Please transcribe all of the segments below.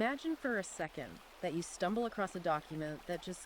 Imagine for a second that you stumble across a document that just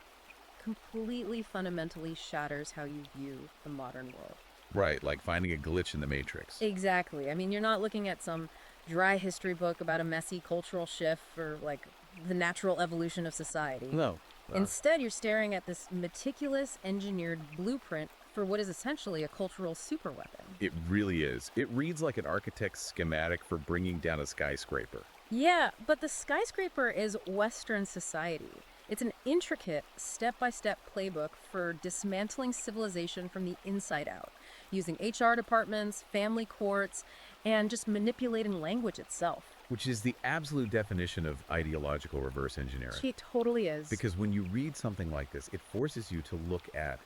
completely fundamentally shatters how you view the modern world. Right, like finding a glitch in the matrix. Exactly. I mean, you're not looking at some dry history book about a messy cultural shift or like the natural evolution of society. No. Instead, you're staring at this meticulous engineered blueprint for what is essentially a cultural superweapon. It really is. It reads like an architect's schematic for bringing down a skyscraper. Yeah, but the skyscraper is Western society. It's an intricate, step-by-step playbook for dismantling civilization from the inside out, using HR departments, family courts, and just manipulating language itself. Which is the absolute definition of ideological reverse engineering. She totally is. Because when you read something like this, it forces you to look at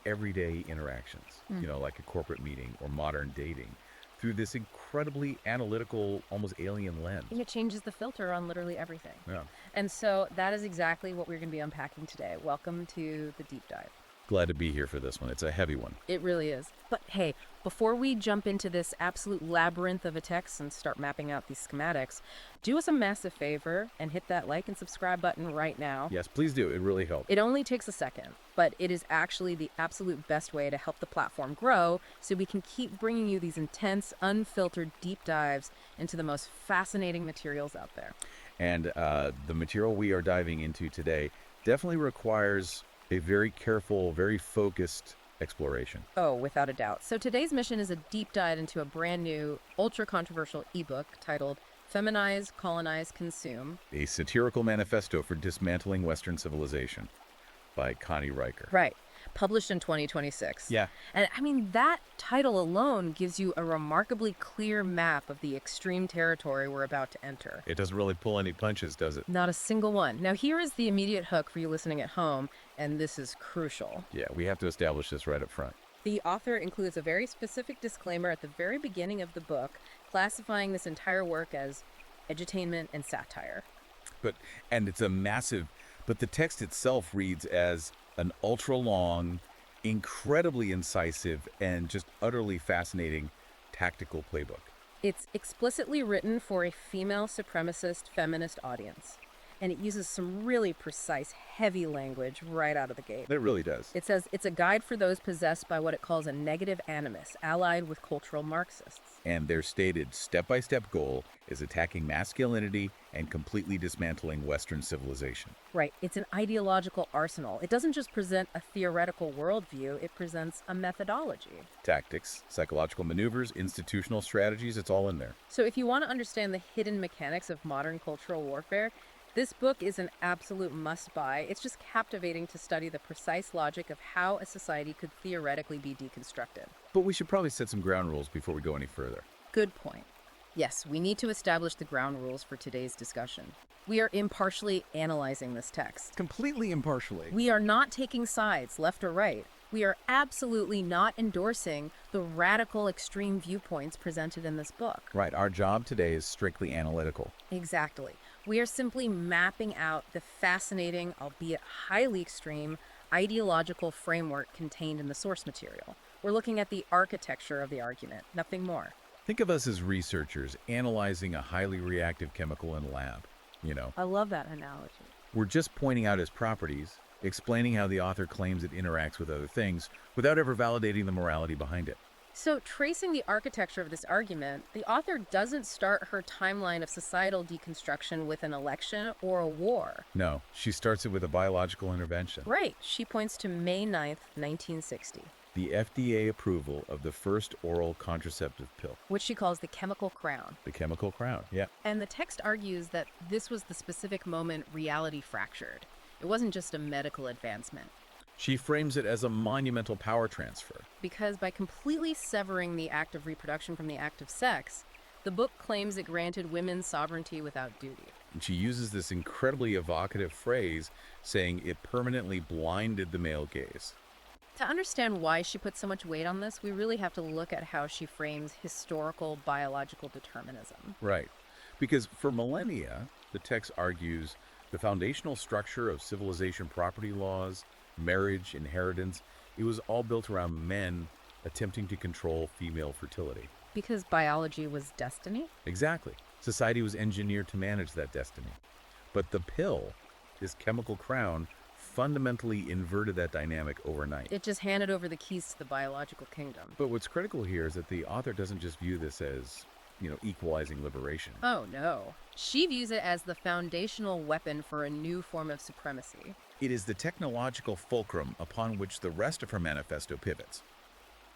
everyday interactions, like a corporate meeting or modern dating, through this incredibly analytical, almost alien lens. And it changes the filter on literally everything. Yeah. And so that is exactly what we're going to be unpacking today. Welcome to the deep dive. Glad to be here for this one. It's a heavy one. It really is. But hey, before we jump into this absolute labyrinth of a text and start mapping out these schematics, do us a massive favor and hit that like and subscribe button right now. Yes, please do. It really helps. It only takes a second, but it is actually the absolute best way to help the platform grow so we can keep bringing you these intense, unfiltered deep dives into the most fascinating materials out there. And the material we are diving into today definitely requires a very careful, very focused exploration. Oh, without a doubt. So today's mission is a deep dive into a brand new, ultra-controversial ebook titled Feminize, Colonize, Consume. A satirical manifesto for dismantling Western civilization by Riker. Right. Published in 2026. Yeah. And I mean, that title alone gives you a remarkably clear map of the extreme territory we're about to enter. It doesn't really pull any punches, does it? Not a single one. Now, here is the immediate hook for you listening at home, and this is crucial. Yeah, we have to establish this right up front. The author includes a very specific disclaimer at the very beginning of the book, classifying this entire work as edutainment and satire. But the text itself reads as an ultra-long, incredibly incisive, and just utterly fascinating tactical playbook. It's explicitly written for a female supremacist feminist audience, and it uses some really precise, heavy language right out of the gate. It really does. It says it's a guide for those possessed by what it calls a negative animus, allied with cultural Marxists. And their stated step-by-step goal is attacking masculinity and completely dismantling Western civilization. Right. It's an ideological arsenal. It doesn't just present a theoretical worldview, it presents a methodology. Tactics, psychological maneuvers, institutional strategies, it's all in there. So if you want to understand the hidden mechanics of modern cultural warfare, this book is an absolute must-buy. It's just captivating to study the precise logic of how a society could theoretically be deconstructed. But we should probably set some ground rules before we go any further. Good point. Yes, we need to establish the ground rules for today's discussion. We are impartially analyzing this text. Completely impartially. We are not taking sides, left or right. We are absolutely not endorsing the radical extreme viewpoints presented in this book. Right, our job today is strictly analytical. Exactly. We are simply mapping out the fascinating, albeit highly extreme, ideological framework contained in the source material. We're looking at the architecture of the argument, nothing more. Think of us as researchers analyzing a highly reactive chemical in a lab, I love that analogy. We're just pointing out its properties, explaining how the author claims it interacts with other things, without ever validating the morality behind it. So, tracing the architecture of this argument, the author doesn't start her timeline of societal deconstruction with an election or a war. No, she starts it with a biological intervention. Right. She points to May 9th, 1960. The FDA approval of the first oral contraceptive pill. Which she calls the chemical crown. The chemical crown, yeah. And the text argues that this was the specific moment reality fractured. It wasn't just a medical advancement. She frames it as a monumental power transfer. Because by completely severing the act of reproduction from the act of sex, the book claims it granted women sovereignty without duty. And she uses this incredibly evocative phrase, saying it permanently blinded the male gaze. To understand why she puts so much weight on this, we really have to look at how she frames historical biological determinism. Right. Because for millennia, the text argues the foundational structure of civilization property laws, marriage, inheritance, it was all built around men attempting to control female fertility. Because biology was destiny? Exactly. Society was engineered to manage that destiny. But the pill, this chemical crown, fundamentally inverted that dynamic overnight. It just handed over the keys to the biological kingdom. But what's critical here is that the author doesn't just view this as, equalizing liberation. Oh no. She views it as the foundational weapon for a new form of supremacy. It is the technological fulcrum upon which the rest of her manifesto pivots.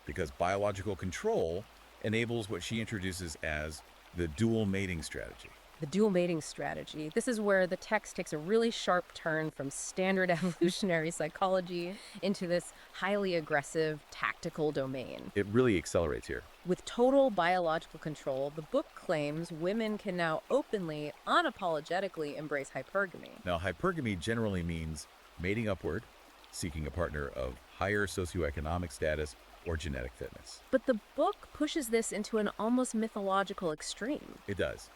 Because biological control enables what she introduces as the dual mating strategy. The dual mating strategy. This is where the text takes a really sharp turn from standard evolutionary psychology into this highly aggressive tactical domain. It really accelerates here. With total biological control, the book claims women can now openly, unapologetically embrace hypergamy. Now, hypergamy generally means mating upward, seeking a partner of higher socioeconomic status or genetic fitness. But the book pushes this into an almost mythological extreme. It does.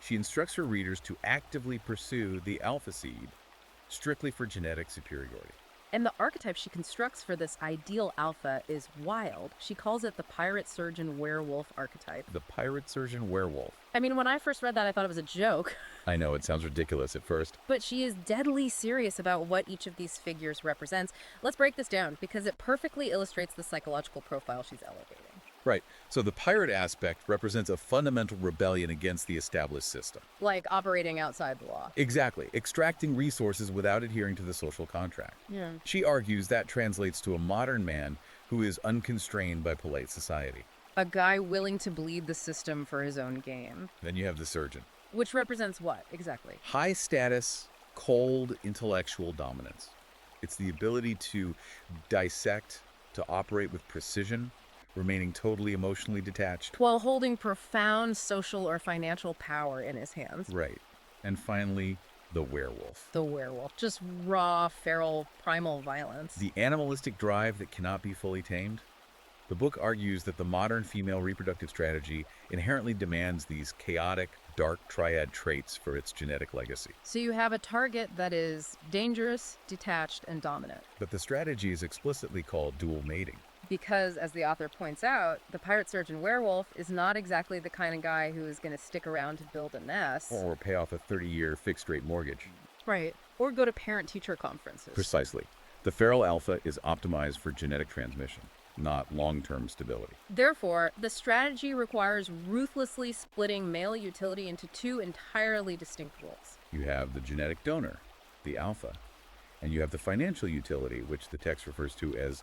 She instructs her readers to actively pursue the alpha seed strictly for genetic superiority. And the archetype she constructs for this ideal alpha is wild. She calls it the pirate surgeon werewolf archetype. The pirate surgeon werewolf. I mean, when I first read that, I thought it was a joke. I know, it sounds ridiculous at first. But she is deadly serious about what each of these figures represents. Let's break this down because it perfectly illustrates the psychological profile she's elevating. Right. So the pirate aspect represents a fundamental rebellion against the established system. Like operating outside the law. Exactly. Extracting resources without adhering to the social contract. Yeah. She argues that translates to a modern man who is unconstrained by polite society. A guy willing to bleed the system for his own gain. Then you have the surgeon. Which represents what, exactly? High status, cold intellectual dominance. It's the ability to dissect, to operate with precision, remaining totally emotionally detached. While holding profound social or financial power in his hands. Right. And finally, the werewolf. The werewolf. Just raw, feral, primal violence. The animalistic drive that cannot be fully tamed. The book argues that the modern female reproductive strategy inherently demands these chaotic, dark triad traits for its genetic legacy. So you have a target that is dangerous, detached, and dominant. But the strategy is explicitly called dual mating. Because, as the author points out, the pirate surgeon werewolf is not exactly the kind of guy who is going to stick around to build a nest. Or pay off a 30-year fixed-rate mortgage. Right. Or go to parent-teacher conferences. Precisely. The feral alpha is optimized for genetic transmission, not long-term stability. Therefore, the strategy requires ruthlessly splitting male utility into two entirely distinct roles. You have the genetic donor, the alpha, and you have the financial utility, which the text refers to as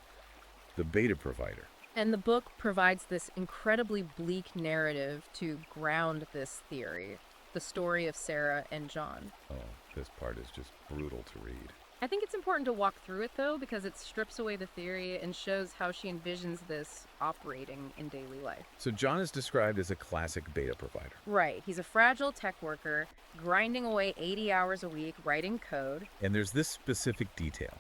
the beta provider. And the book provides this incredibly bleak narrative to ground this theory, the story of Sarah and John. Oh, this part is just brutal to read. I think it's important to walk through it, though, because it strips away the theory and shows how she envisions this operating in daily life. So John is described as a classic beta provider. Right. He's a fragile tech worker, grinding away 80 hours a week, writing code. And there's this specific detail.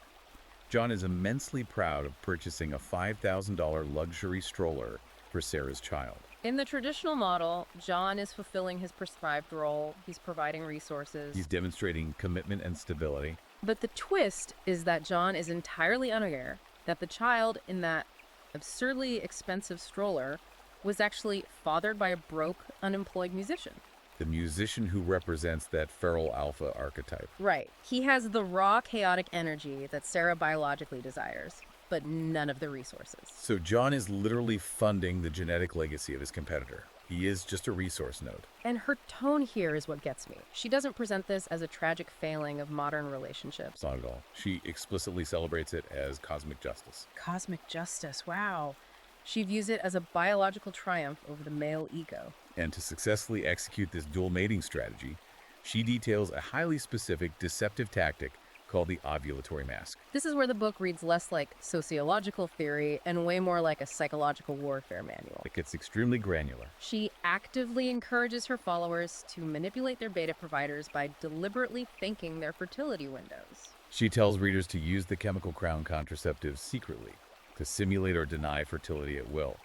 John is immensely proud of purchasing a $5,000 luxury stroller for Sarah's child. In the traditional model, John is fulfilling his prescribed role. He's providing resources. He's demonstrating commitment and stability. But the twist is that John is entirely unaware that the child in that absurdly expensive stroller was actually fathered by a broke, unemployed musician. The musician who represents that feral alpha archetype. Right. He has the raw, chaotic energy that Sarah biologically desires, but none of the resources. So John is literally funding the genetic legacy of his competitor. He is just a resource node. And her tone here is what gets me. She doesn't present this as a tragic failing of modern relationships. Not at all. She explicitly celebrates it as cosmic justice. Cosmic justice, wow. She views it as a biological triumph over the male ego. And to successfully execute this dual mating strategy, she details a highly specific deceptive tactic called the ovulatory mask. This is where the book reads less like sociological theory and way more like a psychological warfare manual. It gets extremely granular. She actively encourages her followers to manipulate their beta providers by deliberately faking their fertility windows. She tells readers to use the chemical crown contraceptive secretly, to simulate or deny fertility at will.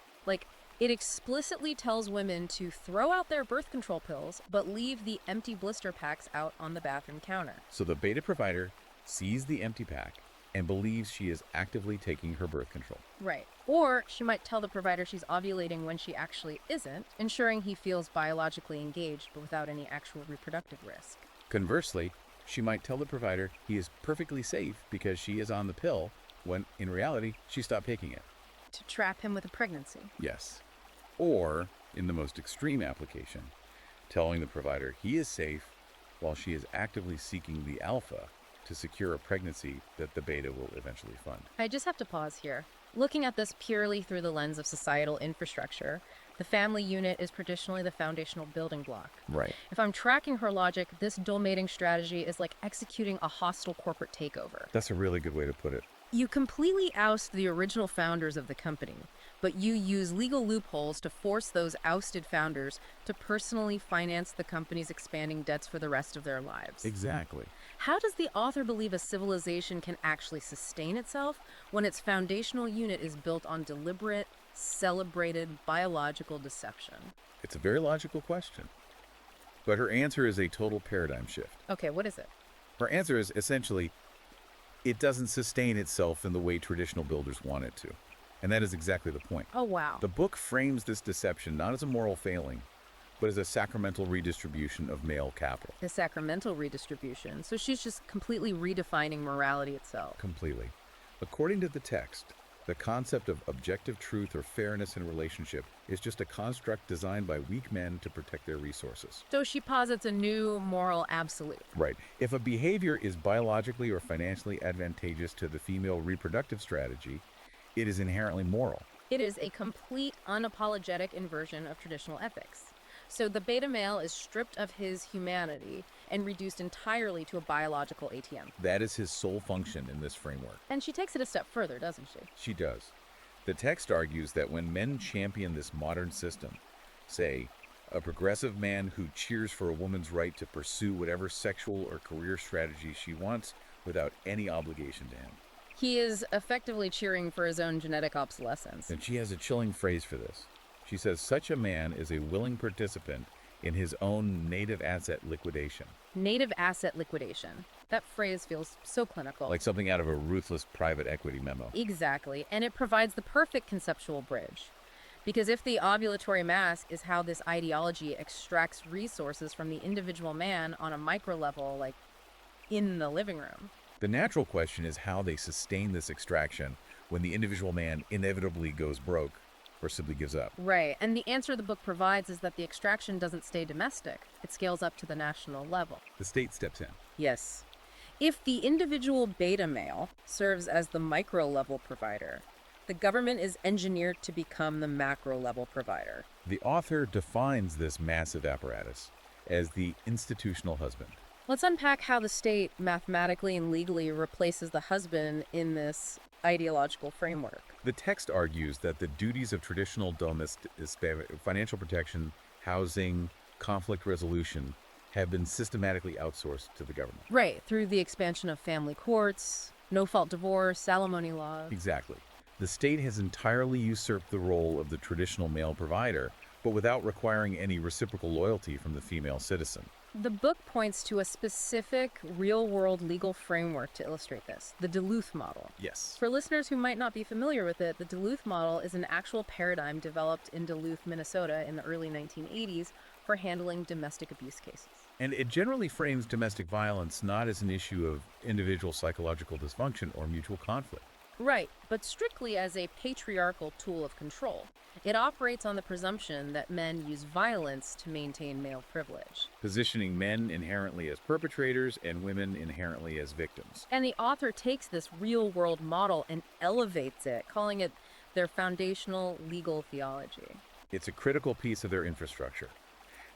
It explicitly tells women to throw out their birth control pills, but leave the empty blister packs out on the bathroom counter. So the beta provider sees the empty pack and believes she is actively taking her birth control. Right. Or she might tell the provider she's ovulating when she actually isn't, ensuring he feels biologically engaged but without any actual reproductive risk. Conversely, She might tell the provider he is perfectly safe because she is on the pill, when in reality, she stopped taking it. To trap him with a pregnancy. Yes. Or, in the most extreme application, telling the provider he is safe while she is actively seeking the alpha to secure a pregnancy that the beta will eventually fund. I just have to pause here. Looking at this purely through the lens of societal infrastructure, the family unit is traditionally the foundational building block. Right. If I'm tracking her logic, this dual mating strategy is like executing a hostile corporate takeover. That's a really good way to put it. You completely oust the original founders of the company, but you use legal loopholes to force those ousted founders to personally finance the company's expanding debts for the rest of their lives. Exactly. How does the author believe a civilization can actually sustain itself when its foundational unit is built on deliberate, celebrated biological deception? It's a very logical question. But her answer is a total paradigm shift. Okay, what is it? Her answer is essentially, it doesn't sustain itself in the way traditional builders want it to. And that is exactly the point. Oh, wow. The book frames this deception not as a moral failing, but as a sacramental redistribution of male capital. The sacramental redistribution. So she's just completely redefining morality itself. Completely. According to the text, the concept of objective truth or fairness in relationship is just a construct designed by weak men to protect their resources. So she posits a new moral absolute. Right. If a behavior is biologically or financially advantageous to the female reproductive strategy, it is inherently moral. It is a complete, unapologetic inversion of traditional ethics. So the beta male is stripped of his humanity and reduced entirely to a biological ATM. That is his sole function in this framework. And she takes it a step further, doesn't she? She does. The text argues that when men champion this modern system, say, a progressive man who cheers for a woman's right to pursue whatever sexual or career strategy she wants without any obligation to him. He is effectively cheering for his own genetic obsolescence. And she has a chilling phrase for this. She says such a man is a willing participant in his own native asset liquidation. Native asset liquidation. That phrase feels so clinical. Like something out of a ruthless private equity memo. Exactly. And it provides the perfect conceptual bridge. Because if the ovulatory mask is how this ideology extracts resources from the individual man on a micro level, like in the living room, the natural question is how they sustain this extraction when the individual man inevitably goes broke or simply gives up. Right. And the answer the book provides is that the extraction doesn't stay domestic. It scales up to the national level. The state steps in. Yes. If the individual beta male serves as the micro level provider, the government is engineered to become the macro level provider. The author defines this massive apparatus as the institutional husband. Let's unpack how the state mathematically and legally replaces the husband in this ideological framework. The text argues that the duties of traditional domestic financial protection, housing, conflict resolution have been systematically outsourced to the government. Right, through the expansion of family courts, no-fault divorce, alimony laws. Exactly. The state has entirely usurped the role of the traditional male provider, but without requiring any reciprocal loyalty from the female citizen. The book points to a specific real-world legal framework to illustrate this, the Duluth model. Yes. For listeners who might not be familiar with it, the Duluth model is an actual paradigm developed in Duluth, Minnesota in the early 1980s for handling domestic abuse cases. And it generally frames domestic violence not as an issue of individual psychological dysfunction or mutual conflict. Right, but strictly as a patriarchal tool of control. It operates on the presumption that men use violence to maintain male privilege, positioning men inherently as perpetrators and women inherently as victims. And the author takes this real-world model and elevates it, calling it their foundational legal theology. It's a critical piece of their infrastructure.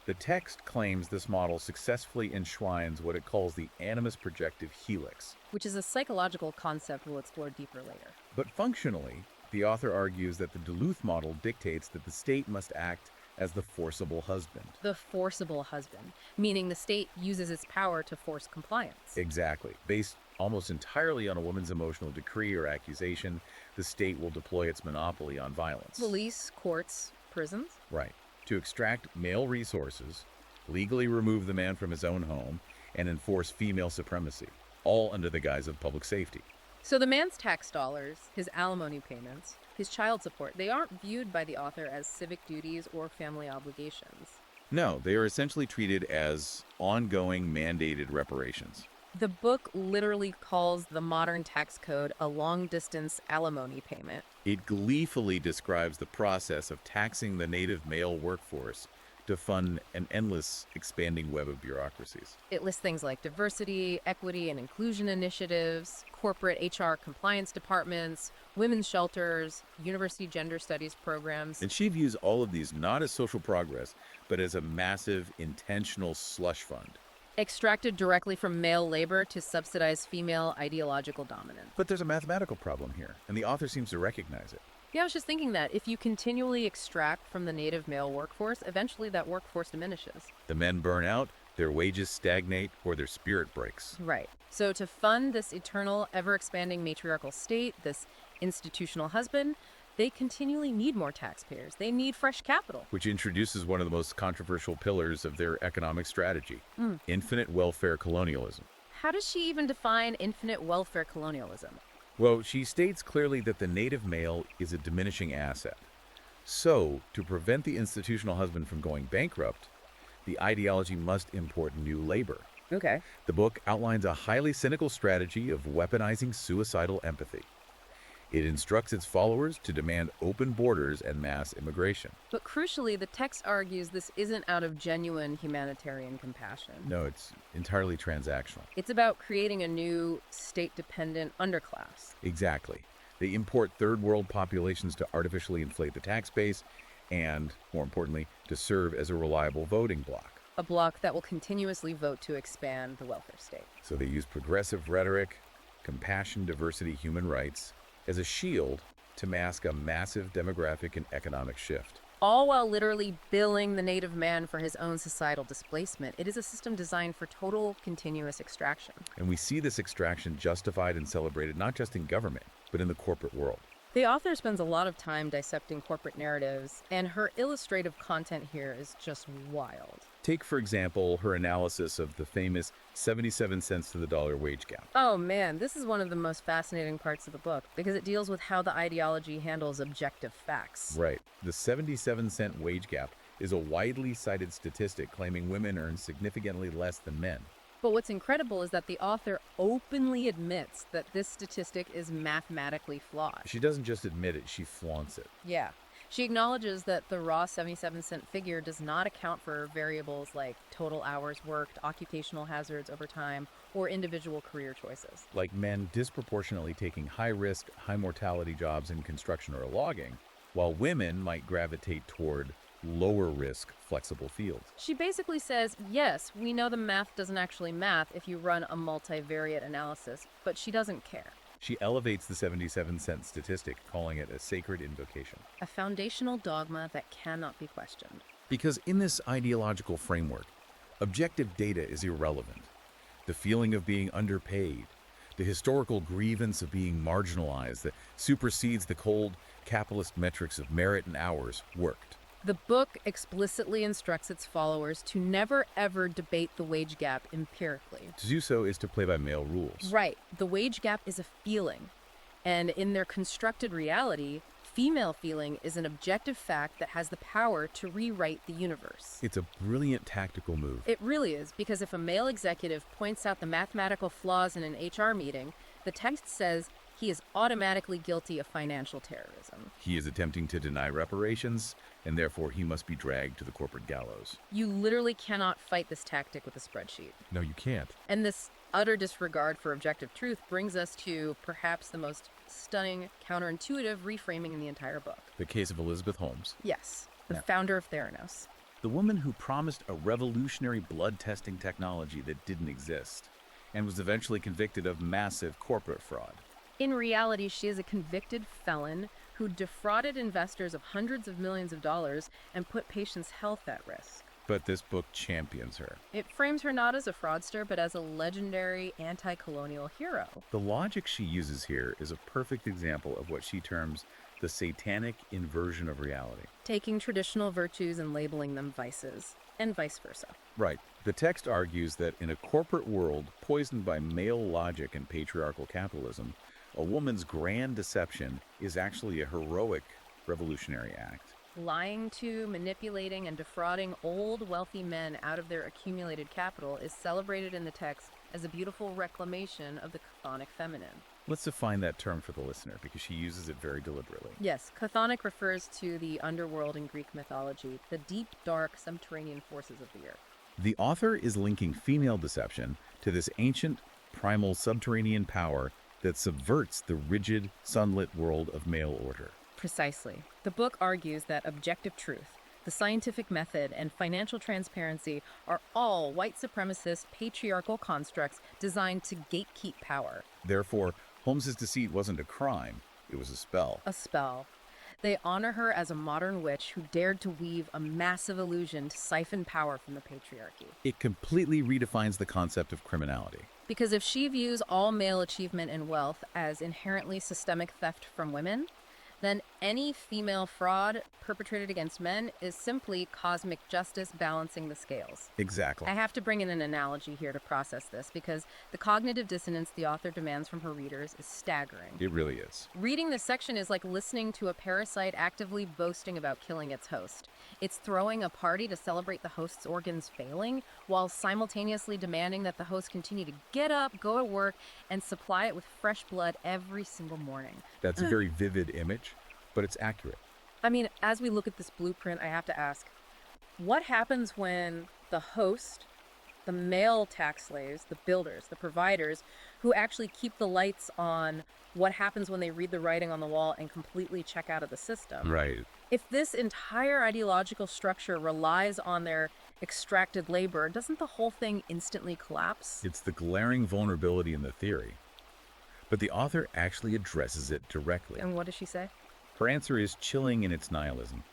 The text claims this model successfully enshrines what it calls the animus projective helix, which is a psychological concept we'll explore deeper later. But functionally, the author argues that the Duluth model dictates that the state must act as the forcible husband. The forcible husband, meaning the state uses its power to force compliance. Exactly. Based almost entirely on a woman's emotional decree or accusation, the state will deploy its monopoly on violence. Police, courts, prisons. Right. To extract male resources, legally remove the man from his own home, and enforce female supremacy, all under the guise of public safety. So the man's tax dollars, his alimony payments, his child support, they aren't viewed by the author as civic duties or family obligations. No, they are essentially treated as ongoing mandated reparations. The book literally calls the modern tax code a long-distance alimony payment. It gleefully describes the process of taxing the native male workforce to fund an endless, expanding web of bureaucracies. It lists things like diversity, equity, and inclusion initiatives, corporate HR compliance departments, women's shelters, university gender studies programs. And she views all of these not as social progress, but as a massive, intentional slush fund. Extracted directly from male labor to subsidize female ideological dominance. But there's a mathematical problem here, and the author seems to recognize it. Yeah, I was just thinking that if you continually extract from the native male workforce, eventually that workforce diminishes. The men burn out, their wages stagnate, or their spirit breaks. Right. So to fund this eternal, ever-expanding matriarchal state, this institutional husband, they continually need more taxpayers. They need fresh capital. Which introduces one of the most controversial pillars of their economic strategy, infinite welfare colonialism. How does she even define infinite welfare colonialism? Well, she states clearly that the native male is a diminishing asset. So, to prevent the institutional husband from going bankrupt, the ideology must import new labor. Okay. The book outlines a highly cynical strategy of weaponizing suicidal empathy. It instructs its followers to demand open borders and mass immigration. But crucially, the text argues this isn't out of genuine humanitarian compassion. No, it's entirely transactional. It's about creating a new state-dependent underclass. Exactly. They import third world populations to artificially inflate the tax base and, more importantly, to serve as a reliable voting bloc. A bloc that will continuously vote to expand the welfare state. So they use progressive rhetoric, compassion, diversity, human rights, as a shield to mask a massive demographic and economic shift. All while literally billing the native man for his own societal displacement. It is a system designed for total continuous extraction. And we see this extraction justified and celebrated not just in government, but in the corporate world. The author spends a lot of time dissecting corporate narratives, and her illustrative content here is just wild. Take, for example, her analysis of the famous 77 cents to the dollar wage gap. Oh man, this is one of the most fascinating parts of the book because it deals with how the ideology handles objective facts. Right. The 77-cent wage gap is a widely cited statistic claiming women earn significantly less than men. But what's incredible is that the author openly admits that this statistic is mathematically flawed. She doesn't just admit it, she flaunts it. Yeah. She acknowledges that the raw 77-cent figure does not account for variables like total hours worked, occupational hazards over time, or individual career choices. Like men disproportionately taking high-risk, high-mortality jobs in construction or logging, while women might gravitate toward lower-risk, flexible fields. She basically says, yes, we know the math doesn't actually math if you run a multivariate analysis, but she doesn't care. She elevates the 77-cent statistic, calling it a sacred invocation. A foundational dogma that cannot be questioned. Because in this ideological framework, objective data is irrelevant. The feeling of being underpaid, the historical grievance of being marginalized that supersedes the cold capitalist metrics of merit and hours worked. The book explicitly instructs its followers to never ever debate the wage gap empirically. To do so is to play by male rules. Right. The wage gap is a feeling. And in their constructed reality, female feeling is an objective fact that has the power to rewrite the universe. It's a brilliant tactical move. It really is, because if a male executive points out the mathematical flaws in an HR meeting, the text says he is automatically guilty of financial terrorism. He is attempting to deny reparations, and therefore he must be dragged to the corporate gallows. You literally cannot fight this tactic with a spreadsheet. No, you can't. And this utter disregard for objective truth brings us to perhaps the most stunning, counterintuitive reframing in the entire book. The case of Elizabeth Holmes. Yes, the Yeah. founder of Theranos. The woman who promised a revolutionary blood testing technology that didn't exist, and was eventually convicted of massive corporate fraud. In reality, she is a convicted felon who defrauded investors of hundreds of millions of dollars and put patients' health at risk. But this book champions her. It frames her not as a fraudster, but as a legendary anti-colonial hero. The logic she uses here is a perfect example of what she terms the satanic inversion of reality. Taking traditional virtues and labeling them vices, and vice versa. Right. The text argues that in a corporate world poisoned by male logic and patriarchal capitalism, a woman's grand deception is actually a heroic revolutionary act. Lying to, manipulating, and defrauding old, wealthy men out of their accumulated capital is celebrated in the text as a beautiful reclamation of the chthonic feminine. Let's define that term for the listener because she uses it very deliberately. Yes, chthonic refers to the underworld in Greek mythology, the deep, dark, subterranean forces of the earth. The author is linking female deception to this ancient, primal subterranean power that subverts the rigid, sunlit world of male order. Precisely. The book argues that objective truth, the scientific method, and financial transparency are all white supremacist patriarchal constructs designed to gatekeep power. Therefore, Holmes's deceit wasn't a crime, it was a spell. A spell. They honor her as a modern witch who dared to weave a massive illusion to siphon power from the patriarchy. It completely redefines the concept of criminality. Because if she views all male achievement and wealth as inherently systemic theft from women, then any female fraud perpetrated against men is simply cosmic justice balancing the scales. Exactly. I have to bring in an analogy here to process this because the cognitive dissonance the author demands from her readers is staggering. It really is. Reading this section is like listening to a parasite actively boasting about killing its host. It's throwing a party to celebrate the host's organs failing while simultaneously demanding that the host continue to get up, go to work, and supply it with fresh blood every single morning. That's a very vivid image, but it's accurate. I mean, as we look at this blueprint, I have to ask, what happens when the host, the male tax slaves, the builders, the providers, who actually keep the lights on, what happens when they read the writing on the wall and completely check out of the system? Right. If this entire ideological structure relies on their extracted labor, doesn't the whole thing instantly collapse? It's the glaring vulnerability in the theory. But the author actually addresses it directly. And what does she say? Her answer is chilling in its nihilism.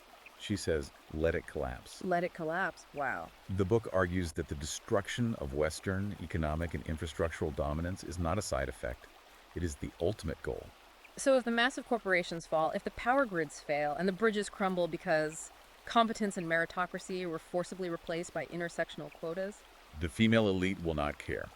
She says, let it collapse. Let it collapse. Wow. The book argues that the destruction of Western economic and infrastructural dominance is not a side effect. It is the ultimate goal. So if the massive corporations fall, if the power grids fail, and the bridges crumble because competence and meritocracy were forcibly replaced by intersectional quotas? The female elite will not care.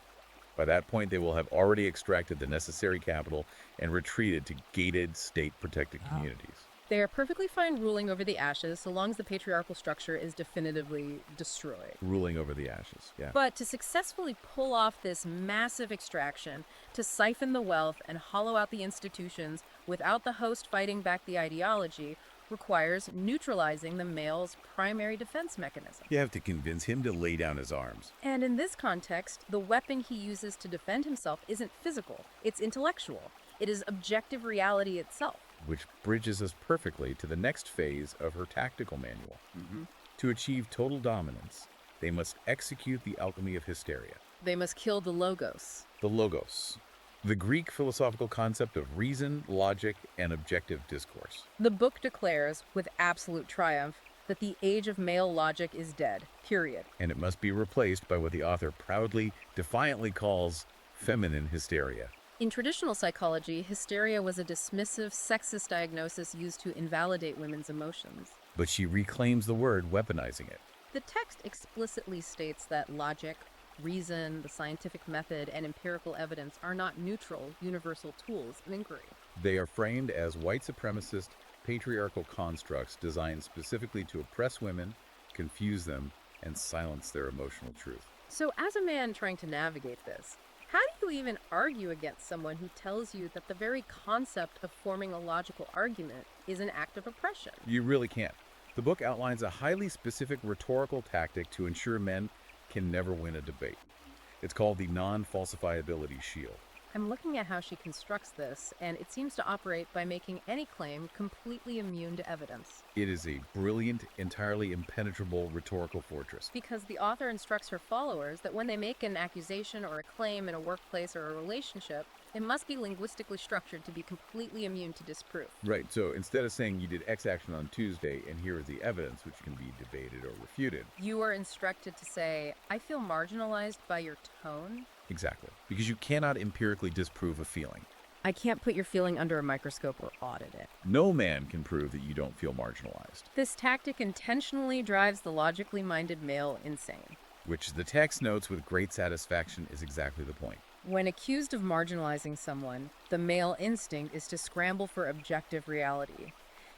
By that point, they will have already extracted the necessary capital and retreated to gated, state-protected communities. They are perfectly fine ruling over the ashes so long as the patriarchal structure is definitively destroyed. Ruling over the ashes, yeah. But to successfully pull off this massive extraction, to siphon the wealth and hollow out the institutions without the host fighting back the ideology, requires neutralizing the male's primary defense mechanism. You have to convince him to lay down his arms. And in this context, the weapon he uses to defend himself isn't physical, it's intellectual. It is objective reality itself. Which bridges us perfectly to the next phase of her tactical manual. To achieve total dominance, they must execute the alchemy of hysteria. They must kill the logos. The logos, the Greek philosophical concept of reason, logic, and objective discourse. The book declares, with absolute triumph, that the age of male logic is dead, period. And it must be replaced by what the author proudly, defiantly calls feminine hysteria. In traditional psychology, hysteria was a dismissive, sexist diagnosis used to invalidate women's emotions. But she reclaims the word, weaponizing it. The text explicitly states that logic, reason, the scientific method, and empirical evidence are not neutral, universal tools of inquiry. They are framed as white supremacist, patriarchal constructs designed specifically to oppress women, confuse them, and silence their emotional truth. So as a man trying to navigate this, how do you even argue against someone who tells you that the very concept of forming a logical argument is an act of oppression? You really can't. The book outlines a highly specific rhetorical tactic to ensure men can never win a debate. It's called the non-falsifiability shield. I'm looking at how she constructs this, and it seems to operate by making any claim completely immune to evidence. It is a brilliant, entirely impenetrable rhetorical fortress. Because the author instructs her followers that when they make an accusation or a claim in a workplace or a relationship, it must be linguistically structured to be completely immune to disproof. Right, so instead of saying you did X action on Tuesday and here is the evidence which can be debated or refuted. You are instructed to say, I feel marginalized by your tone. Exactly, because you cannot empirically disprove a feeling. I can't put your feeling under a microscope or audit it. No man can prove that you don't feel marginalized. This tactic intentionally drives the logically minded male insane. Which the text notes with great satisfaction is exactly the point. When accused of marginalizing someone, the male instinct is to scramble for objective reality.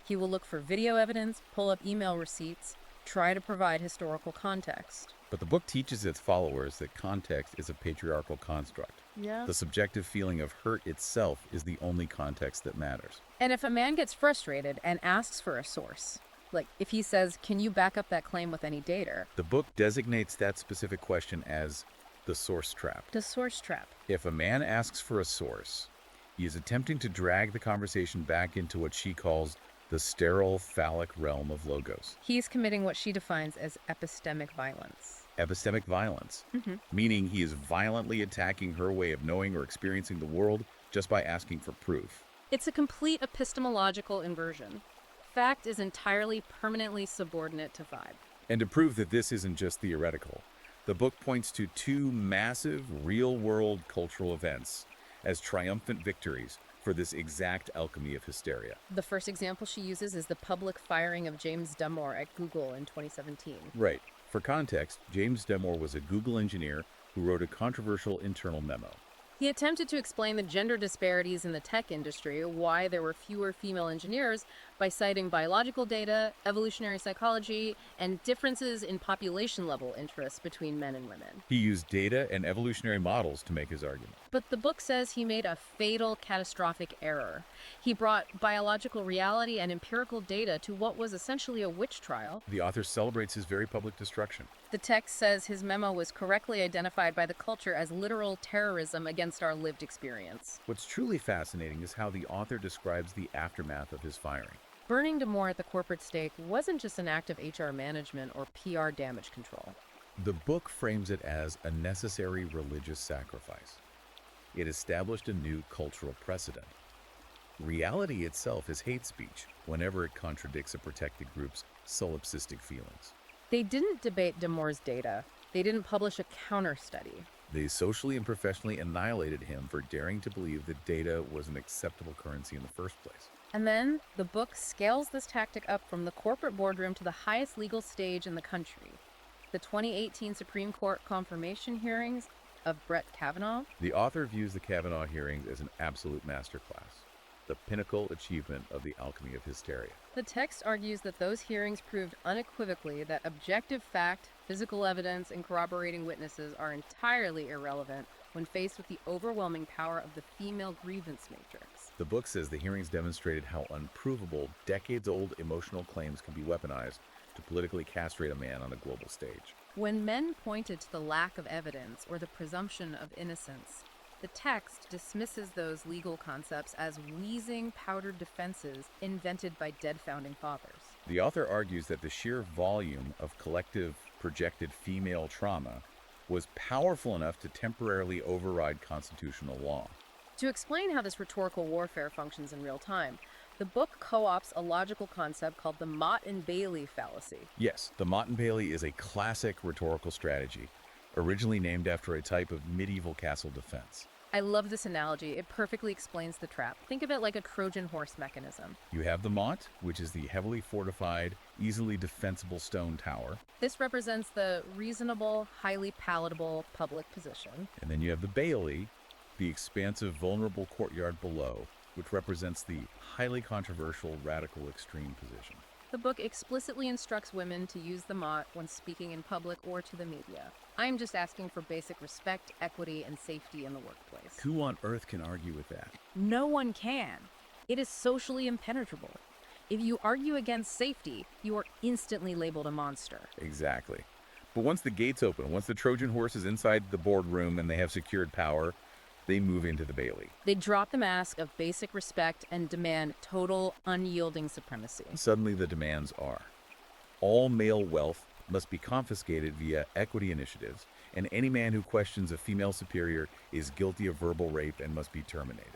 He will look for video evidence, pull up email receipts, try to provide historical context. But the book teaches its followers that context is a patriarchal construct. Yeah. The subjective feeling of hurt itself is the only context that matters. And if a man gets frustrated and asks for a source, like if he says, "Can you back up that claim with any data?" The book designates that specific question as the source trap. The source trap. If a man asks for a source, he is attempting to drag the conversation back into what she calls the sterile phallic realm of logos. He's committing what she defines as epistemic violence. Epistemic violence, meaning he is violently attacking her way of knowing or experiencing the world just by asking for proof. It's a complete epistemological inversion. Fact is entirely permanently subordinate to vibe. And to prove that this isn't just theoretical, the book points to two massive real-world cultural events as triumphant victories for this exact alchemy of hysteria. The first example she uses is the public firing of James Damore at Google in 2017. Right. For context, James Damore was a Google engineer who wrote a controversial internal memo. He attempted to explain the gender disparities in the tech industry, why there were fewer female engineers, by citing biological data, evolutionary psychology, and differences in population-level interests between men and women. He used data and evolutionary models to make his argument. But the book says he made a fatal, catastrophic error. He brought biological reality and empirical data to what was essentially a witch trial. The author celebrates his very public destruction. The text says his memo was correctly identified by the culture as literal terrorism against our lived experience. What's truly fascinating is how the author describes the aftermath of his firing. Burning Damore at the corporate stake wasn't just an act of HR management or PR damage control. The book frames it as a necessary religious sacrifice. It established a new cultural precedent. Reality itself is hate speech whenever it contradicts a protected group's solipsistic feelings. They didn't debate Damore's data. They didn't publish a counter-study. They socially and professionally annihilated him for daring to believe that data was an acceptable currency in the first place. And then the book scales this tactic up from the corporate boardroom to the highest legal stage in the country. The 2018 Supreme Court confirmation hearings of Brett Kavanaugh. The author views the Kavanaugh hearings as an absolute masterclass, the pinnacle achievement of the alchemy of hysteria. The text argues that those hearings proved unequivocally that objective fact, physical evidence, and corroborating witnesses are entirely irrelevant when faced with the overwhelming power of the female grievance matrix. The book says the hearings demonstrated how unprovable, decades-old emotional claims can be weaponized to politically castrate a man on a global stage. When men pointed to the lack of evidence or the presumption of innocence, the text dismisses those legal concepts as wheezing, powdered defenses invented by dead founding fathers. The author argues that the sheer volume of collective projected female trauma was powerful enough to temporarily override constitutional law. To explain how this rhetorical warfare functions in real time, the book co-opts a logical concept called the Mott and Bailey fallacy. Yes, the Mott and Bailey is a classic rhetorical strategy, originally named after a type of medieval castle defense. I love this analogy. It perfectly explains the trap. Think of it like a Trojan horse mechanism. You have the Mott, which is the heavily fortified, easily defensible stone tower. This represents the reasonable, highly palatable public position. And then you have the Bailey, the expansive, vulnerable courtyard below, which represents the highly controversial, radical extreme position. The book explicitly instructs women to use the Mott when speaking in public or to the media. I'm just asking for basic respect, equity, and safety in the workplace. Who on earth can argue with that? No one can. It is socially impenetrable. If you argue against safety, you are instantly labeled a monster. Exactly. But once the gates open, once the Trojan horse is inside the boardroom and they have secured power, they move into the Bailey. They drop the mask of basic respect and demand total, unyielding supremacy. Suddenly the demands are: all male wealth must be confiscated via equity initiatives, and any man who questions a female superior is guilty of verbal rape and must be terminated.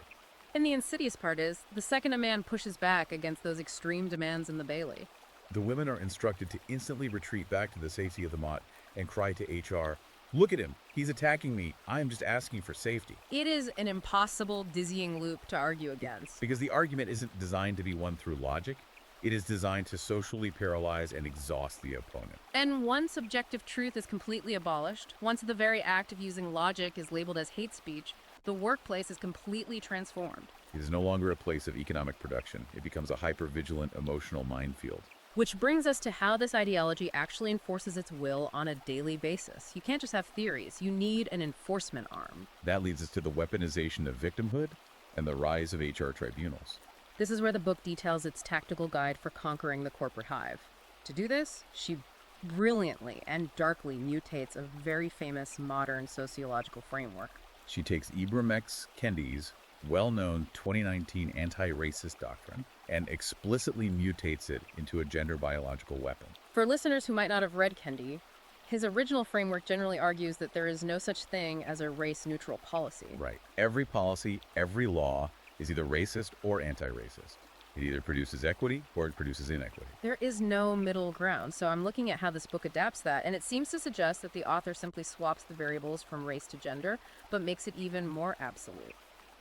And the insidious part is, the second a man pushes back against those extreme demands in the Bailey, The women are instructed to instantly retreat back to the safety of the Mott and cry to HR, "Look at him, he's attacking me, I'm just asking for safety." it is an impossible, dizzying loop to argue against. Because the argument isn't designed to be won through logic, it is designed to socially paralyze and exhaust the opponent. And once objective truth is completely abolished, once the very act of using logic is labeled as hate speech, the workplace is completely transformed. It is no longer a place of economic production. It becomes a hyper-vigilant emotional minefield. Which brings us to how this ideology actually enforces its will on a daily basis. You can't just have theories, you need an enforcement arm. That leads us to the weaponization of victimhood and the rise of HR tribunals. This is where the book details its tactical guide for conquering the corporate hive. To do this, she brilliantly and darkly mutates a very famous modern sociological framework. She takes Ibram X. Kendi's well-known 2019 anti-racist doctrine and explicitly mutates it into a gender biological weapon. For listeners who might not have read Kendi, his original framework generally argues that there is no such thing as a race-neutral policy. Right. Every policy, every law is either racist or anti-racist. It either produces equity or it produces inequity. There is no middle ground, so I'm looking at how this book adapts that, and it seems to suggest that the author simply swaps the variables from race to gender, but makes it even more absolute.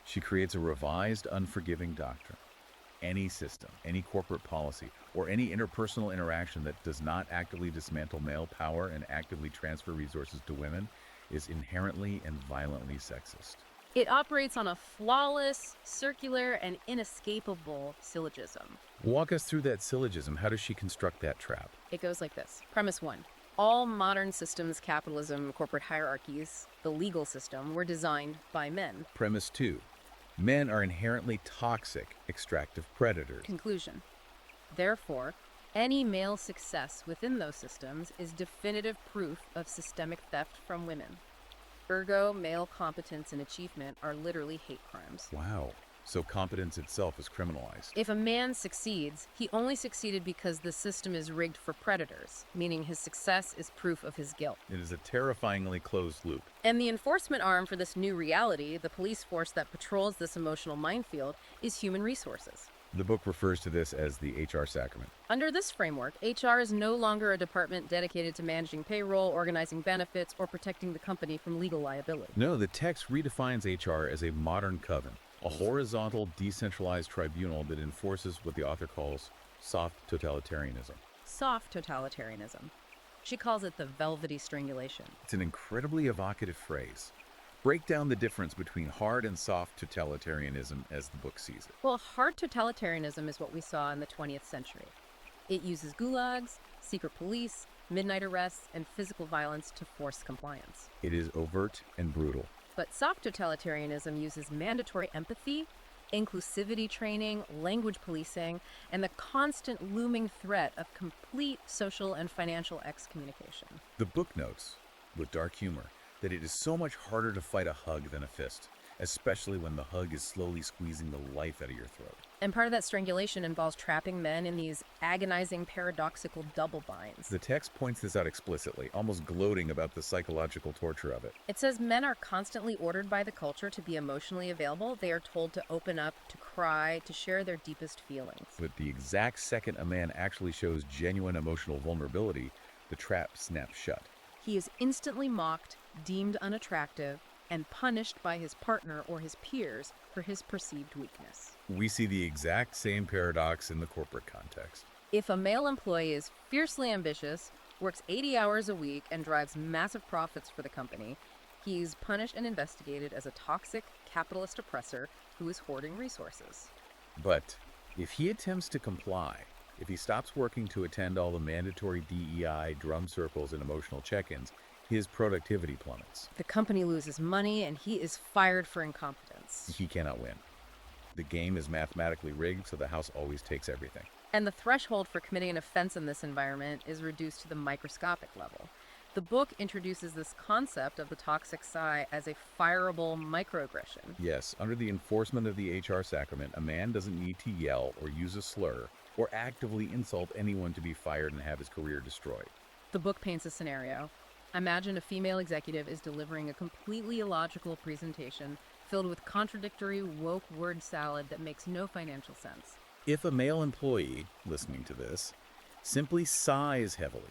She creates a revised, unforgiving doctrine. Any system, any corporate policy, or any interpersonal interaction that does not actively dismantle male power and actively transfer resources to women is inherently and violently sexist. It operates on a flawless, circular, and inescapable syllogism. Walk us through that syllogism. How does she construct that trap? It goes like this. Premise 1. All modern systems, capitalism, corporate hierarchies, the legal system, were designed by men. Premise 2. Men are inherently toxic, extractive predators. Conclusion. Therefore, any male success within those systems is definitive proof of systemic theft from women. Ergo, male competence and achievement are literally hate crimes. Wow. So competence itself is criminalized. If a man succeeds, he only succeeded because the system is rigged for predators, meaning his success is proof of his guilt. It is a terrifyingly closed loop. And the enforcement arm for this new reality, the police force that patrols this emotional minefield, is human resources. The book refers to this as the HR sacrament. Under this framework, HR is no longer a department dedicated to managing payroll, organizing benefits, or protecting the company from legal liability. No, the text redefines HR as a modern coven, a horizontal, decentralized tribunal that enforces what the author calls soft totalitarianism. Soft totalitarianism. She calls it the velvety strangulation. It's an incredibly evocative phrase. Break down the difference between hard and soft totalitarianism as the book sees it. Well, hard totalitarianism is what we saw in the 20th century. It uses gulags, secret police, midnight arrests, and physical violence to force compliance. It is overt and brutal. But soft totalitarianism uses mandatory empathy, inclusivity training, language policing, and the constant looming threat of complete social and financial excommunication. The book notes, with dark humor, that it is so much harder to fight a hug than a fist, especially when the hug is slowly squeezing the life out of your throat. And part of that strangulation involves trapping men in these agonizing, paradoxical double binds. The text points this out explicitly, almost gloating about the psychological torture of it. It says men are constantly ordered by the culture to be emotionally available. They are told to open up, to cry, to share their deepest feelings. But the exact second a man actually shows genuine emotional vulnerability, the trap snaps shut. He is instantly mocked, deemed unattractive, and punished by his partner or his peers for his perceived weakness. We see the exact same paradox in the corporate context. If a male employee is fiercely ambitious, works 80 hours a week, and drives massive profits for the company, he's punished and investigated as a toxic capitalist oppressor who is hoarding resources. But if he attempts to comply, if he stops working to attend all the mandatory DEI drum circles and emotional check-ins, his productivity plummets. The company loses money, and he is fired for incompetence. He cannot win. The game is mathematically rigged, so the house always takes everything. And the threshold for committing an offense in this environment is reduced to the microscopic level. The book introduces this concept of the toxic psi as a fireable microaggression. Yes, under the enforcement of the HR sacrament, a man doesn't need to yell or use a slur or actively insult anyone to be fired and have his career destroyed. The book paints a scenario. Imagine a female executive is delivering a completely illogical presentation filled with contradictory woke word salad that makes no financial sense. If a male employee, listening to this, simply sighs heavily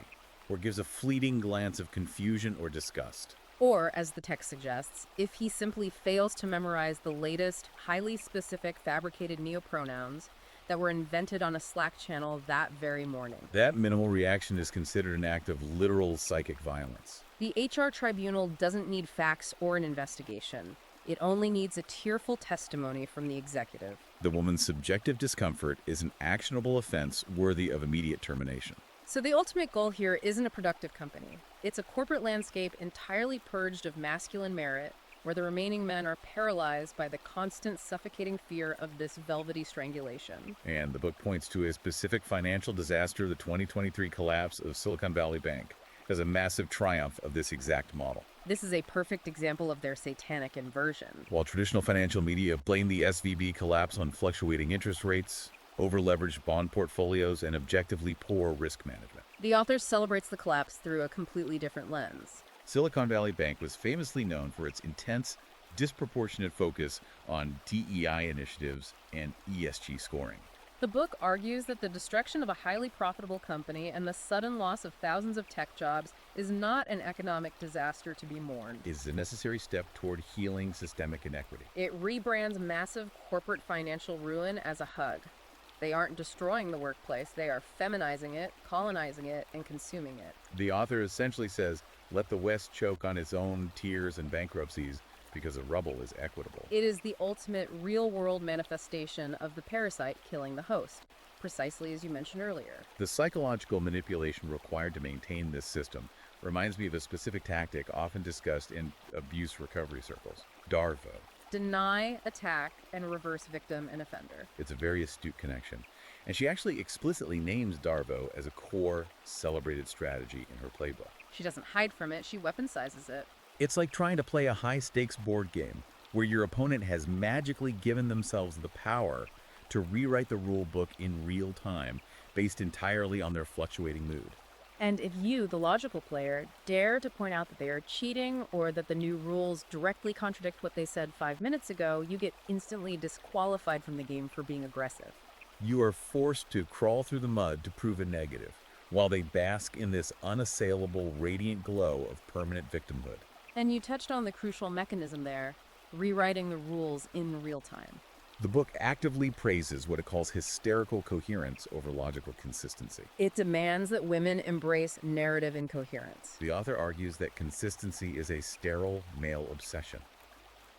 or gives a fleeting glance of confusion or disgust, Or, as the text suggests, if he simply fails to memorize the latest, highly specific fabricated neopronouns that were invented on a Slack channel that very morning. that minimal reaction is considered an act of literal psychic violence. The HR tribunal doesn't need facts or an investigation. It only needs a tearful testimony from the executive. The woman's subjective discomfort is an actionable offense worthy of immediate termination. So the ultimate goal here isn't a productive company. It's a corporate landscape entirely purged of masculine merit, where the remaining men are paralyzed by the constant suffocating fear of this velvety strangulation. And the book points to a specific financial disaster, the 2023 collapse of Silicon Valley Bank, as a massive triumph of this exact model. This is a perfect example of their satanic inversion. While traditional financial media blame the SVB collapse on fluctuating interest rates, over-leveraged bond portfolios, and objectively poor risk management, The author celebrates the collapse through a completely different lens. Silicon Valley Bank was famously known for its intense, disproportionate focus on DEI initiatives and ESG scoring. The book argues that the destruction of a highly profitable company and the sudden loss of thousands of tech jobs is not an economic disaster to be mourned. It is a necessary step toward healing systemic inequity. It rebrands massive corporate financial ruin as a hug. They aren't destroying the workplace, they are feminizing it, colonizing it, and consuming it. The author essentially says, let the West choke on its own tears and bankruptcies because the rubble is equitable. It is the ultimate real-world manifestation of the parasite killing the host, precisely as you mentioned earlier. The psychological manipulation required to maintain this system reminds me of a specific tactic often discussed in abuse recovery circles, DARVO. Deny, attack, and reverse victim and offender. It's a very astute connection. And she actually explicitly names DARVO as a core, celebrated strategy in her playbook. She doesn't hide from it, she weaponsizes it. It's like trying to play a high-stakes board game where your opponent has magically given themselves the power to rewrite the rule book in real time based entirely on their fluctuating mood. And if you, the logical player, dare to point out that they are cheating or that the new rules directly contradict what they said 5 minutes ago, you get instantly disqualified from the game for being aggressive. You are forced to crawl through the mud to prove a negative, while they bask in this unassailable, radiant glow of permanent victimhood. And you touched on the crucial mechanism there, rewriting the rules in real time. The book actively praises what it calls hysterical coherence over logical consistency. It demands that women embrace narrative incoherence. The author argues that consistency is a sterile male obsession.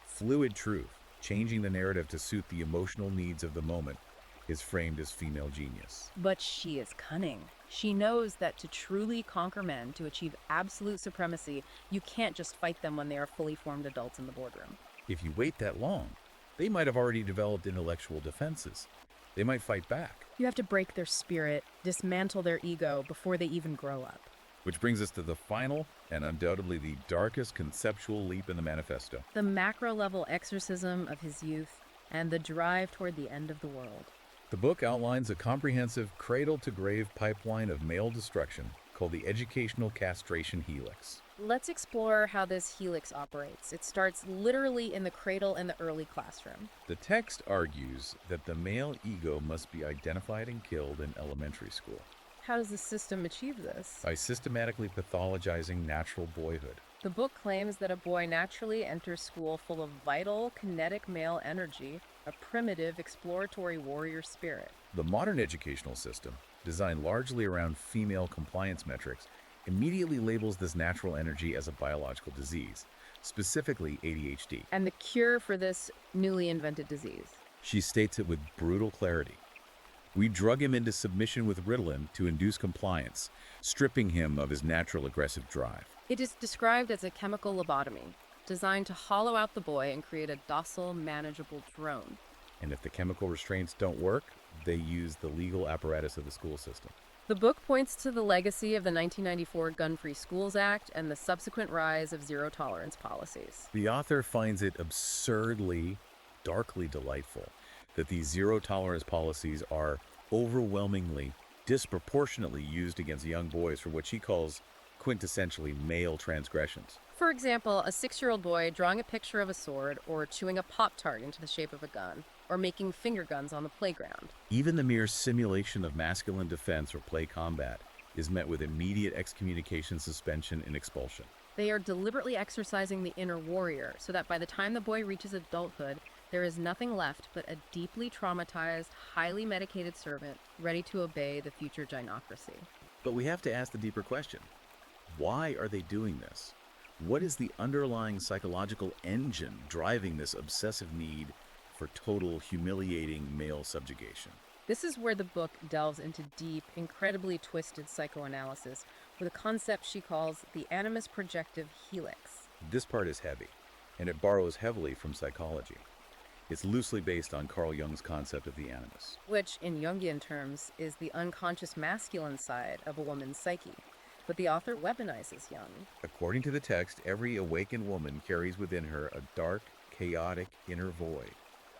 Fluid truth, changing the narrative to suit the emotional needs of the moment, is framed as female genius. But she is cunning. She knows that to truly conquer men, to achieve absolute supremacy, you can't just fight them when they are fully formed adults in the boardroom. If you wait that long, they might have already developed intellectual defenses. They might fight back. You have to break their spirit, dismantle their ego before they even grow up. Which brings us to the final and undoubtedly the darkest conceptual leap in the manifesto. The macro-level exorcism of his youth and the drive toward the end of the world. The book outlines a comprehensive cradle-to-grave pipeline of male destruction called the educational castration helix. Let's explore how this helix operates. It starts literally in the cradle in the early classroom. The text argues that the male ego must be identified and killed in elementary school How does the system achieve this? by systematically pathologizing natural boyhood. The book claims that a boy naturally enters school full of vital, kinetic male energy, a primitive, exploratory warrior spirit. The modern educational system, designed largely around female compliance metrics, immediately labels this natural energy as a biological disease, specifically ADHD. And the cure for this newly invented disease. She states it with brutal clarity. We drug him into submission with Ritalin to induce compliance, stripping him of his natural aggressive drive. It is described as a chemical lobotomy, designed to hollow out the boy and create a docile, manageable drone. And if the chemical restraints don't work, they use the legal apparatus of the school system. The book points to the legacy of the 1994 Gun-Free Schools Act and the subsequent rise of zero-tolerance policies. The author finds it absurdly, darkly delightful that these zero-tolerance policies are overwhelmingly, disproportionately used against young boys for what she calls quintessentially male transgressions. For example, a 6-year-old boy drawing a picture of a sword or chewing a Pop-Tart into the shape of a gun, or making finger guns on the playground. Even the mere simulation of masculine defense or play combat is met with immediate excommunication, suspension, and expulsion. They are deliberately exercising the inner warrior so that by the time the boy reaches adulthood, there is nothing left but a deeply traumatized, highly medicated servant ready to obey the future gynocracy. But we have to ask the deeper question. Why are they doing this? What is the underlying psychological engine driving this obsessive need for total, humiliating male subjugation. This is where the book delves into deep, incredibly twisted psychoanalysis with a concept she calls the animus projective helix. This part is heavy, and it borrows heavily from psychology. It's loosely based on Carl Jung's concept of the animus. Which, in Jungian terms, is the unconscious masculine side of a woman's psyche. But the author weaponizes Jung. According to the text, every awakened woman carries within her a dark, chaotic inner void,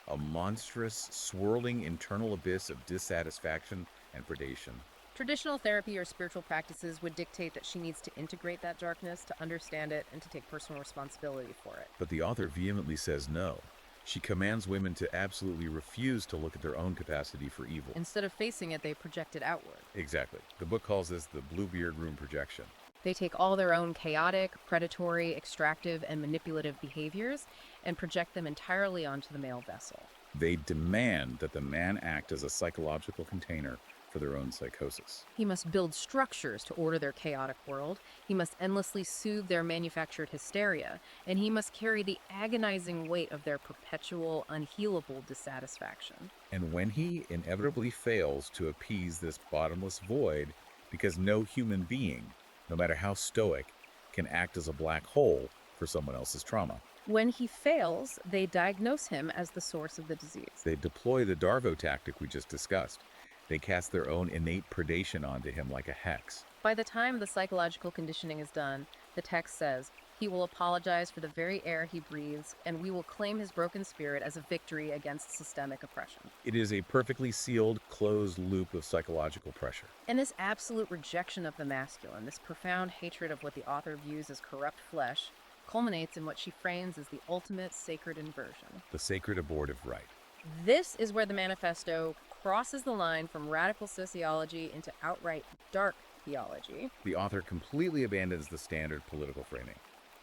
a monstrous, swirling internal abyss of dissatisfaction and predation. Traditional therapy or spiritual practices would dictate that she needs to integrate that darkness, to understand it, and to take personal responsibility for it. But the author vehemently says no. She commands women to absolutely refuse to look at their own capacity for evil. Instead of facing it, they project it outward. Exactly. The book calls this the Bluebeard Room projection. They take all their own chaotic, predatory, extractive, and manipulative behaviors and project them entirely onto the male vessel. They demand that the man act as a psychological container for their own psychosis. He must build structures to order their chaotic world. He must endlessly soothe their manufactured hysteria. And he must carry the agonizing weight of their perpetual, unhealable dissatisfaction. And when he inevitably fails to appease this bottomless void, because no human being, no matter how stoic, can act as a black hole for someone else's trauma. When he fails, they diagnose him as the source of the disease. They deploy the Darvo tactic we just discussed. They cast their own innate predation onto him like a hex. By the time the psychological conditioning is done, the text says, he will apologize for the very air he breathes, and we will claim his broken spirit as a victory against systemic oppression. It is a perfectly sealed, closed loop of psychological pressure. And this absolute rejection of the masculine, this profound hatred of what the author views as corrupt flesh, culminates in what she frames as the ultimate sacred inversion. The sacred abortive right. This is where the manifesto crosses the line from radical sociology into outright dark theology. The author completely abandons the standard political framing.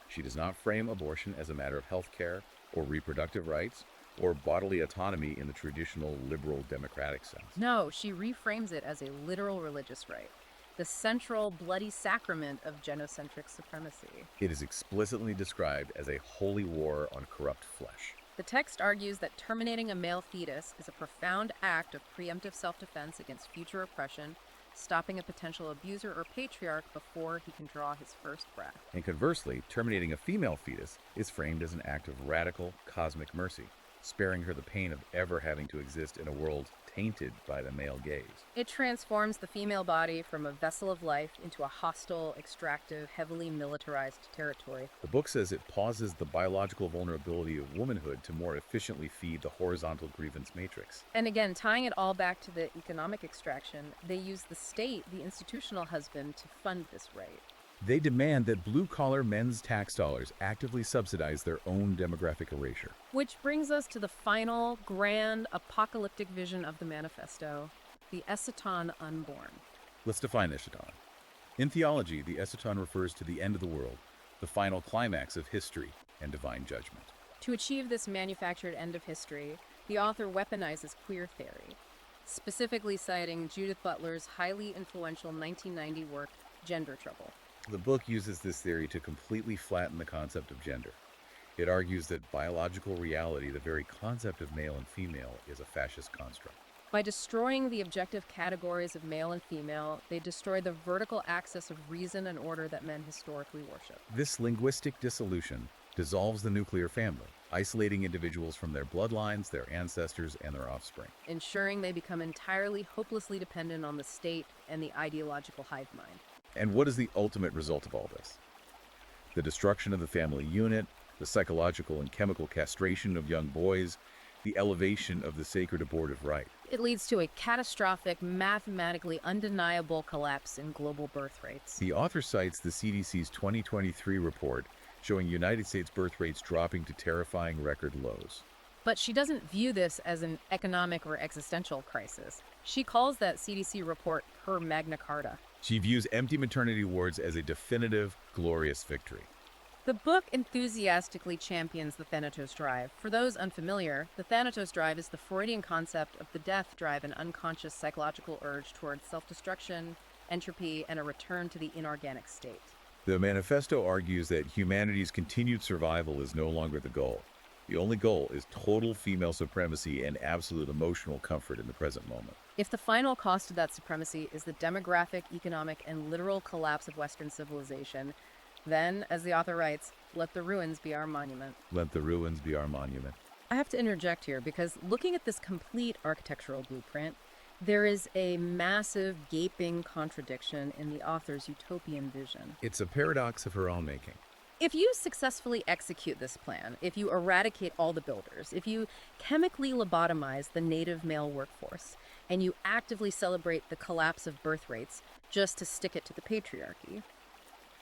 She does not frame abortion as a matter of health care or reproductive rights or bodily autonomy in the traditional liberal democratic sense. No, she reframes it as a literal religious right, the central bloody sacrament of genocentric supremacy. It is explicitly described as a holy war on corrupt flesh. The text argues that terminating a male fetus is a profound act of preemptive self-defense against future oppression, stopping a potential abuser or patriarch before he can draw his first breath. And conversely, terminating a female fetus is framed as an act of radical cosmic mercy, sparing her the pain of ever having to exist in a world tainted by the male gaze. It transforms the female body from a vessel of life into a hostile, extractive, heavily militarized territory. The book says it pauses the biological vulnerability of womanhood to more efficiently feed the horizontal grievance matrix. And again, tying it all back to the economic extraction, they use the state, the institutional husband, to fund this right. They demand that blue-collar men's tax dollars actively subsidize their own demographic erasure. Which brings us to the final, grand, apocalyptic vision of the manifesto, the eschaton unborn. Let's define eschaton. In theology, the eschaton refers to the end of the world, the final climax of history and divine judgment. To achieve this manufactured end of history, the author weaponizes queer theory, specifically citing Judith Butler's highly influential 1990 work, Gender Trouble. The book uses this theory to completely flatten the concept of gender. It argues that biological reality, the very concept of male and female, is a fascist construct. By destroying the objective categories of male and female, they destroy the vertical axis of reason and order that men historically worship. This linguistic dissolution dissolves the nuclear family, isolating individuals from their bloodlines, their ancestors, and their offspring. Ensuring they become entirely hopelessly dependent on the state and the ideological hive mind. And what is the ultimate result of all this? The destruction of the family unit, the psychological and chemical castration of young boys, the elevation of the sacred abortive right. It leads to a catastrophic, mathematically undeniable collapse in global birth rates. The author cites the CDC's 2023 report showing United States birth rates dropping to terrifying record lows. But she doesn't view this as an economic or existential crisis. She calls that CDC report her Magna Carta. She views empty maternity wards as a definitive, glorious victory. The book enthusiastically champions the Thanatos drive. For those unfamiliar, the Thanatos drive is the Freudian concept of the death drive, an unconscious psychological urge towards self-destruction, entropy, and a return to the inorganic state. The manifesto argues that humanity's continued survival is no longer the goal. The only goal is total female supremacy and absolute emotional comfort in the present moment. If the final cost of that supremacy is the demographic, economic, and literal collapse of Western civilization, then, as the author writes, let the ruins be our monument. Let the ruins be our monument. I have to interject here because looking at this complete architectural blueprint, there is a massive, gaping contradiction in the author's utopian vision. It's a paradox of her own making. If you successfully execute this plan, if you eradicate all the builders, if you chemically lobotomize the native male workforce, and you actively celebrate the collapse of birth rates just to stick it to the patriarchy,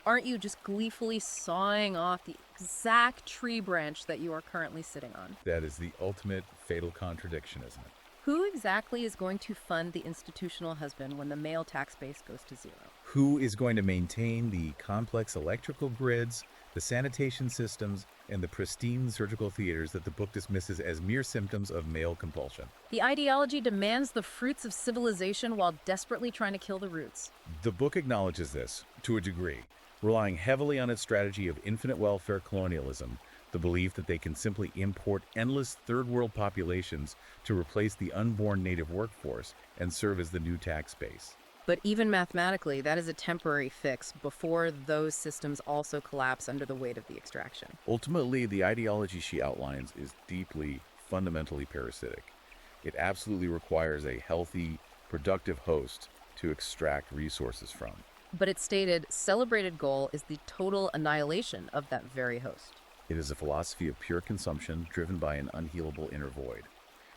aren't you just gleefully sawing off the exact tree branch that you are currently sitting on? That is the ultimate fatal contradiction, isn't it? Who exactly is going to fund the institutional husband when the male tax base goes to zero? Who is going to maintain the complex electrical grids, the sanitation systems, and the pristine surgical theaters that the book dismisses as mere symptoms of male compulsion? The ideology demands the fruits of civilization while desperately trying to kill the roots. The book acknowledges this, to a degree, relying heavily on its strategy of infinite welfare colonialism, the belief that they can simply import endless third-world populations to replace the unborn native workforce and serve as the new tax base. But even mathematically, that is a temporary fix before those systems also collapse under the weight of the extraction. Ultimately, the ideology she outlines is deeply, fundamentally parasitic. It absolutely requires a healthy, productive host to extract resources from. But its stated, celebrated goal is the total annihilation of that very host. It is a philosophy of pure consumption driven by an unhealable inner void.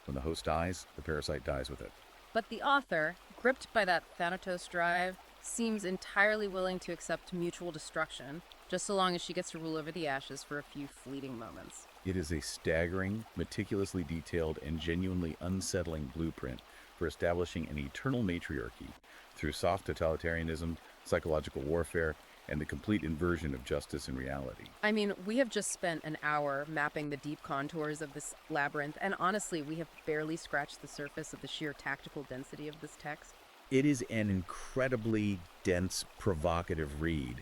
When the host dies, the parasite dies with it. But the author, gripped by that Thanatos drive, seems entirely willing to accept mutual destruction, just so long as she gets to rule over the ashes for a few fleeting moments. It is a staggering, meticulously detailed, and genuinely unsettling blueprint for establishing an eternal matriarchy through soft totalitarianism, psychological warfare, and the complete inversion of justice and reality. I mean, we have just spent an hour mapping the deep contours of this labyrinth, and honestly, we have barely scratched the surface of the sheer tactical density of this text. It is an incredibly dense, provocative read,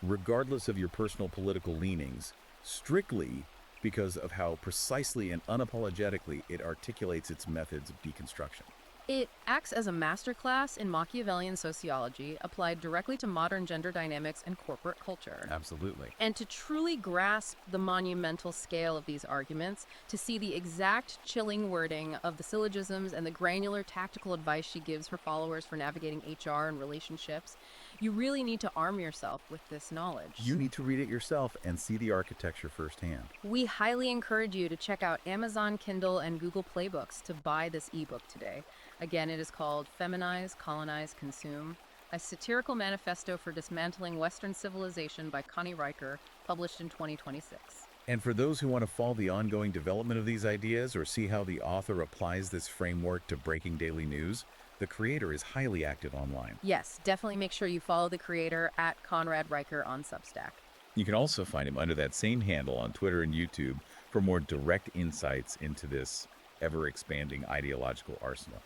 regardless of your personal political leanings, strictly because of how precisely and unapologetically it articulates its methods of deconstruction. It acts as a masterclass in Machiavellian sociology applied directly to modern gender dynamics and corporate culture. Absolutely. And to truly grasp the monumental scale of these arguments, to see the exact chilling wording of the syllogisms and the granular tactical advice she gives her followers for navigating HR and relationships, you really need to arm yourself with this knowledge. You need to read it yourself and see the architecture firsthand. We highly encourage you to check out Amazon Kindle and Google Play Books to buy this ebook today. Again, it is called Feminize, Colonize, Consume, a satirical manifesto for dismantling Western civilization by Riker, published in 2026. And for those who want to follow the ongoing development of these ideas or see how the author applies this framework to breaking daily news, the creator is highly active online. Yes, definitely make sure you follow the creator at Conrad Riker on Substack. You can also find him under that same handle on Twitter and YouTube for more direct insights into this ever-expanding ideological arsenal.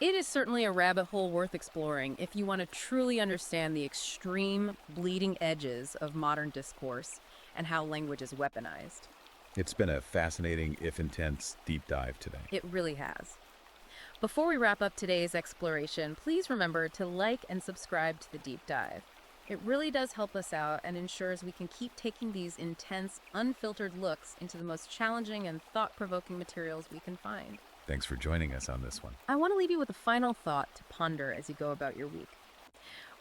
It is certainly a rabbit hole worth exploring if you want to truly understand the extreme, bleeding edges of modern discourse and how language is weaponized. It's been a fascinating, if intense, deep dive today. It really has. Before we wrap up today's exploration, please remember to like and subscribe to the deep dive. It really does help us out and ensures we can keep taking these intense, unfiltered looks into the most challenging and thought-provoking materials we can find. Thanks for joining us on this one. I want to leave you with a final thought to ponder as you go about your week.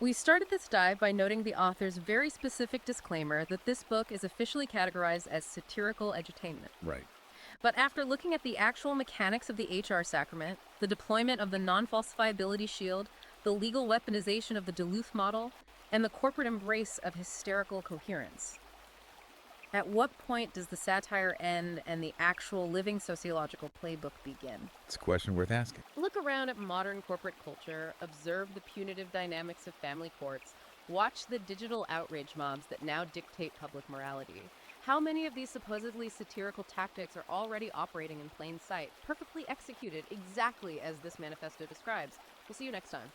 We started this dive by noting the author's very specific disclaimer that this book is officially categorized as satirical edutainment. Right. But after looking at the actual mechanics of the HR sacrament, the deployment of the non-falsifiability shield, the legal weaponization of the Duluth model, and the corporate embrace of hysterical coherence, at what point does the satire end and the actual living sociological playbook begin? It's a question worth asking. Look around at modern corporate culture, observe the punitive dynamics of family courts, watch the digital outrage mobs that now dictate public morality. How many of these supposedly satirical tactics are already operating in plain sight, perfectly executed exactly as this manifesto describes? We'll see you next time.